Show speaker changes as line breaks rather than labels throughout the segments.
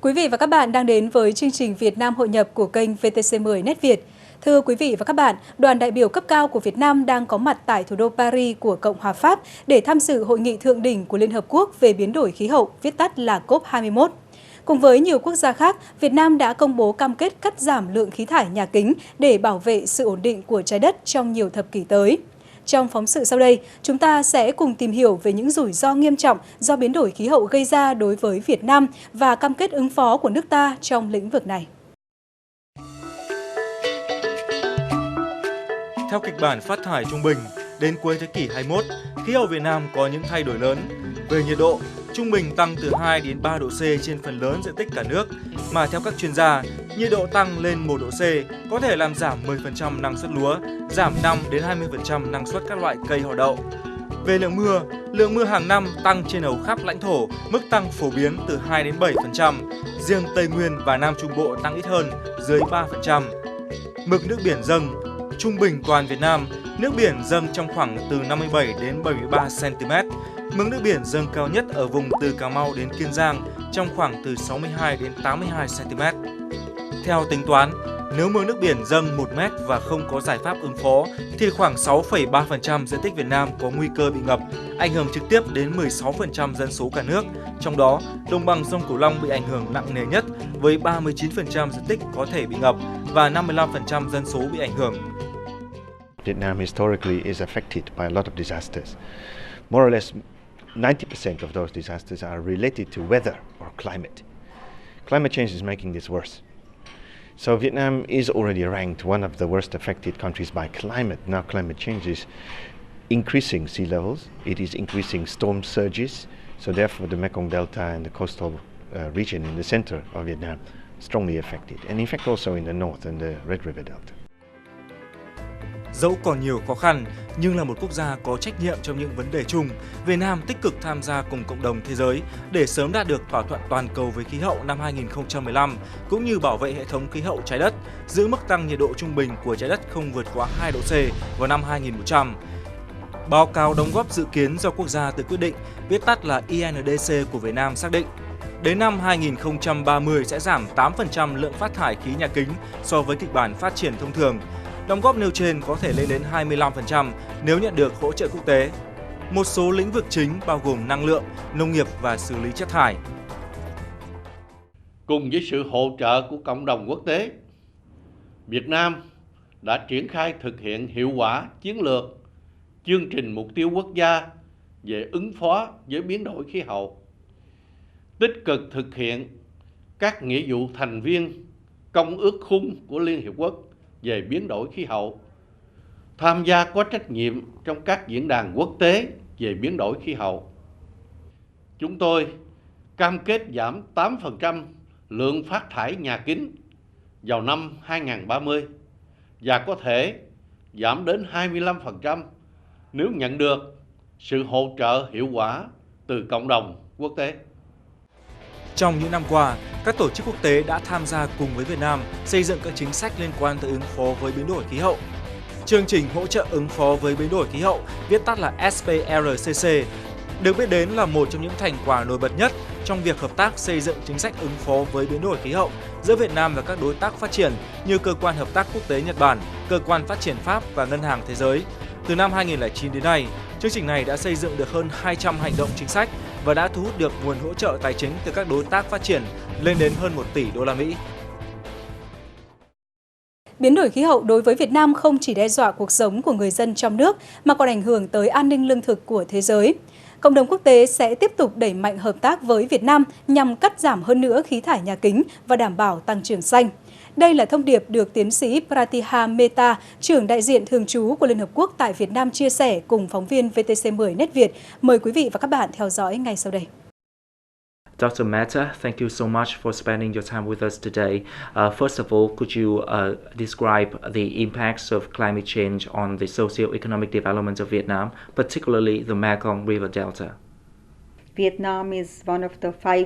Quý vị và các bạn đang đến với chương trình Việt Nam hội nhập của kênh VTC10 Net Việt. Thưa quý vị và các bạn, đoàn đại biểu cấp cao của Việt Nam đang có mặt tại thủ đô Paris của Cộng hòa Pháp để tham dự hội nghị thượng đỉnh của Liên Hợp Quốc về biến đổi khí hậu, viết tắt là COP21. Cùng với nhiều quốc gia khác, Việt Nam đã công bố cam kết cắt giảm lượng khí thải nhà kính để bảo vệ sự ổn định của trái đất trong nhiều thập kỷ tới. Trong phóng sự sau đây, chúng ta sẽ cùng tìm hiểu về những rủi ro nghiêm trọng do biến đổi khí hậu gây ra đối với Việt Nam và cam kết ứng phó của nước ta trong lĩnh vực này.
Theo kịch bản phát thải trung bình, đến cuối thế kỷ 21, khí hậu Việt Nam có những thay đổi lớn. Về nhiệt độ, trung bình tăng từ 2 đến 3 độ C trên phần lớn diện tích cả nước, mà theo các chuyên gia, nhiệt độ tăng lên 1 độ C có thể làm giảm 10% năng suất lúa, giảm 5 đến 20% năng suất các loại cây họ đậu. Về lượng mưa hàng năm tăng trên hầu khắp lãnh thổ, mức tăng phổ biến từ 2 đến 7%, riêng Tây Nguyên và Nam Trung Bộ tăng ít hơn, dưới 3%. Mực nước biển dâng, trung bình toàn Việt Nam, nước biển dâng trong khoảng từ 57 đến 73 cm. Mực nước biển dâng cao nhất ở vùng từ Cà Mau đến Kiên Giang trong khoảng từ 62 đến 82 cm. Theo tính toán, nếu mực nước biển dâng 1 mét và không có giải pháp ứng phó, thì khoảng 6,3% diện tích Việt Nam có nguy cơ bị ngập, ảnh hưởng trực tiếp đến 16% dân số cả nước. Trong đó, đồng bằng sông Cửu Long bị ảnh hưởng nặng nề nhất với 39% diện tích có thể bị ngập và 55% dân số bị ảnh hưởng.
Vietnam historically is affected by a lot of disasters. More or less 90% of those disasters are related to weather or climate. Climate change is making this worse. So Vietnam is already ranked one of the worst affected countries by climate. Now climate change is increasing sea levels. It is increasing storm surges. So therefore the Mekong Delta and the coastal region in the center of Vietnam strongly affected. And in fact also in the north and the Red River Delta.
Dẫu còn nhiều khó khăn, nhưng là một quốc gia có trách nhiệm trong những vấn đề chung, Việt Nam tích cực tham gia cùng cộng đồng thế giới để sớm đạt được thỏa thuận toàn cầu về khí hậu năm 2015, cũng như bảo vệ hệ thống khí hậu trái đất, giữ mức tăng nhiệt độ trung bình của trái đất không vượt quá 2 độ C vào năm 2100. Báo cáo đóng góp dự kiến do quốc gia tự quyết định, viết tắt là INDC của Việt Nam xác định, đến năm 2030 sẽ giảm 8% lượng phát thải khí nhà kính so với kịch bản phát triển thông thường. Đóng góp nêu trên có thể lên đến 25% nếu nhận được hỗ trợ quốc tế. Một số lĩnh vực chính bao gồm năng lượng, nông nghiệp và xử lý chất thải.
Cùng với sự hỗ trợ của cộng đồng quốc tế, Việt Nam đã triển khai thực hiện hiệu quả chiến lược, chương trình mục tiêu quốc gia về ứng phó với biến đổi khí hậu, tích cực thực hiện các nghĩa vụ thành viên Công ước Khung của Liên Hiệp Quốc về biến đổi khí hậu, tham gia có trách nhiệm trong các diễn đàn quốc tế về biến đổi khí hậu. Chúng tôi cam kết giảm 8% lượng phát thải nhà kính vào năm 2030 và có thể giảm đến 25% nếu nhận được sự hỗ trợ hiệu quả từ cộng đồng quốc tế.
Trong những năm qua, các tổ chức quốc tế đã tham gia cùng với Việt Nam xây dựng các chính sách liên quan tới ứng phó với biến đổi khí hậu. Chương trình hỗ trợ ứng phó với biến đổi khí hậu, viết tắt là SPRCC, được biết đến là một trong những thành quả nổi bật nhất trong việc hợp tác xây dựng chính sách ứng phó với biến đổi khí hậu giữa Việt Nam và các đối tác phát triển như Cơ quan Hợp tác Quốc tế Nhật Bản, Cơ quan Phát triển Pháp và Ngân hàng Thế giới. Từ năm 2009 đến nay, chương trình này đã xây dựng được hơn 200 hành động chính sách và đã thu hút được nguồn hỗ trợ tài chính từ các đối tác phát triển lên đến hơn 1 tỷ đô la Mỹ.
Biến đổi khí hậu đối với Việt Nam không chỉ đe dọa cuộc sống của người dân trong nước mà còn ảnh hưởng tới an ninh lương thực của thế giới. Cộng đồng quốc tế sẽ tiếp tục đẩy mạnh hợp tác với Việt Nam nhằm cắt giảm hơn nữa khí thải nhà kính và đảm bảo tăng trưởng xanh. Đây là thông điệp được tiến sĩ Pratiha Mehta, trưởng đại diện thường trú của Liên Hợp Quốc tại Việt Nam chia sẻ cùng phóng viên VTC10 Net Việt. Mời quý vị và các bạn theo dõi ngay sau đây.
Dr. Mehta, thank you so much for spending your time with us today. First of all, could you describe the impacts of climate change on the socio-economic development of Vietnam, particularly the Mekong River Delta?
Vietnam is one of the 5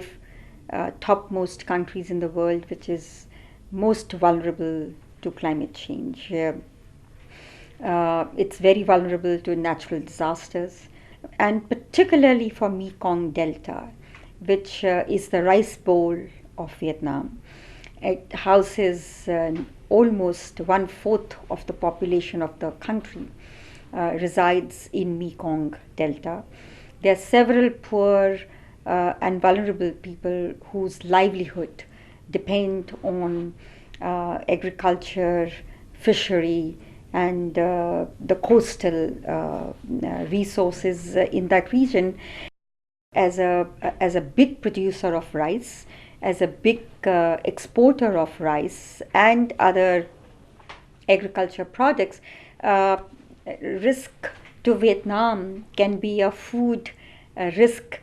topmost countries in the world which is most vulnerable to climate change. It's very vulnerable to natural disasters, and particularly for Mekong Delta, which is the rice bowl of Vietnam. It houses almost 1/4 of the population of the country resides in Mekong Delta. There are several poor and vulnerable people whose livelihood depend on agriculture, fishery, and the coastal resources in that region. As a big producer of rice, as a big exporter of rice and other agriculture products, risk to Vietnam can be a food risk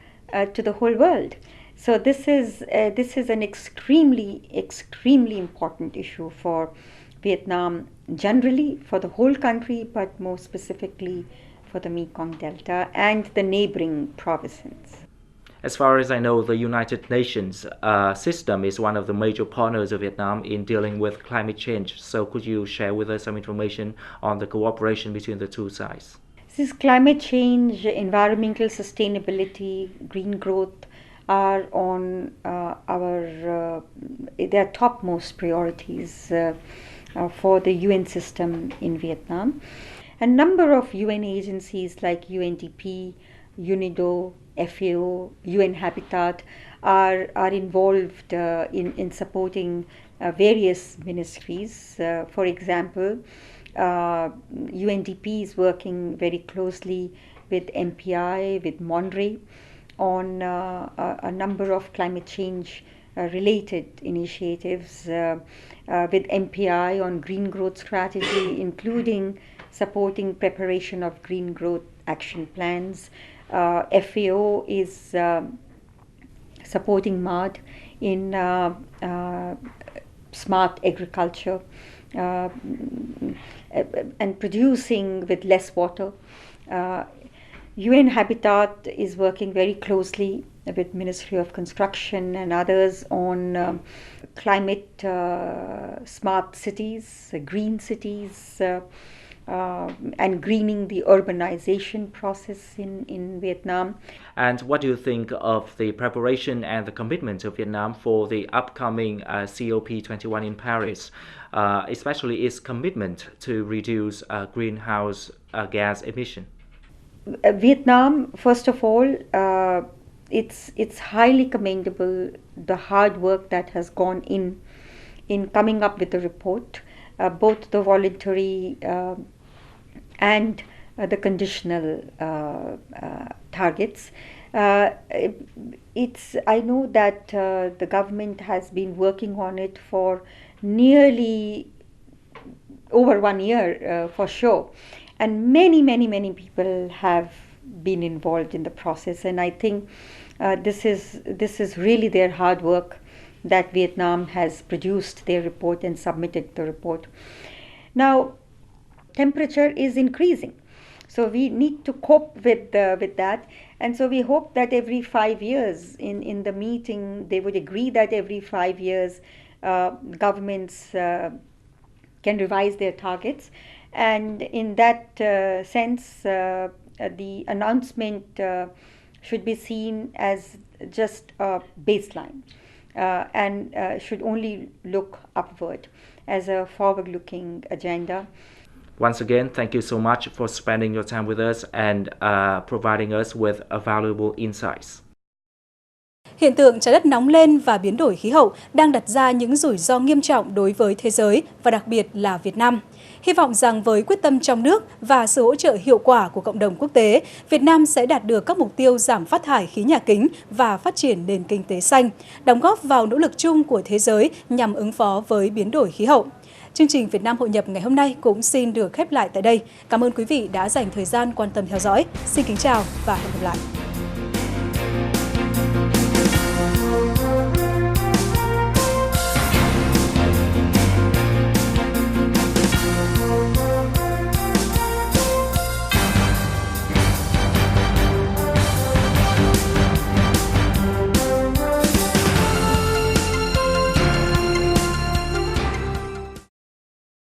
to the whole world. So this is an extremely important issue for Vietnam generally, for the whole country, but more specifically for the Mekong Delta and the neighboring provinces.
As far as I know, the United Nations system is one of the major partners of Vietnam in dealing with climate change. So could you share with us some information on the cooperation between the two sides?
This climate change, environmental sustainability, green growth are on their topmost priorities for the UN system in Vietnam. A number of UN agencies like UNDP, UNIDO, FAO, UN Habitat are involved in supporting various ministries. For example, UNDP is working very closely with MPI, with MONRE on a number of climate change related initiatives, with MPI on green growth strategy, including supporting preparation of green growth action plans. FAO is supporting MAD in smart agriculture and producing with less water. UN Habitat is working very closely with Ministry of Construction and others on climate smart cities, green cities, and greening the urbanization process in Vietnam.
And what do you think of the preparation and the commitment of Vietnam for the upcoming COP21 in Paris, especially its commitment to reduce greenhouse gas emission?
Vietnam, first of all, it's highly commendable the hard work that has gone in coming up with the report, both the voluntary and the conditional targets. I know that the government has been working on it for nearly over 1 year for sure, and many people have been involved in the process, and I think this is really their hard work that Vietnam has produced their report and submitted the report. Now, temperature is increasing, so we need to cope with that, and so we hope that every 5 years in the meeting they would agree that every 5 years governments can revise their targets, and in that sense the announcement should be seen as just a baseline and should only look upward as a forward-looking agenda.
Once again, thank you so much for spending your time with us and providing us with valuable insights.
Hiện tượng trái đất nóng lên và biến đổi khí hậu đang đặt ra những rủi ro nghiêm trọng đối với thế giới và đặc biệt là Việt Nam. Hy vọng rằng với quyết tâm trong nước và sự hỗ trợ hiệu quả của cộng đồng quốc tế, Việt Nam sẽ đạt được các mục tiêu giảm phát thải khí nhà kính và phát triển nền kinh tế xanh, đóng góp vào nỗ lực chung của thế giới nhằm ứng phó với biến đổi khí hậu. Chương trình Việt Nam Hội nhập ngày hôm nay cũng xin được khép lại tại đây. Cảm ơn quý vị đã dành thời gian quan tâm theo dõi. Xin kính chào và hẹn gặp lại.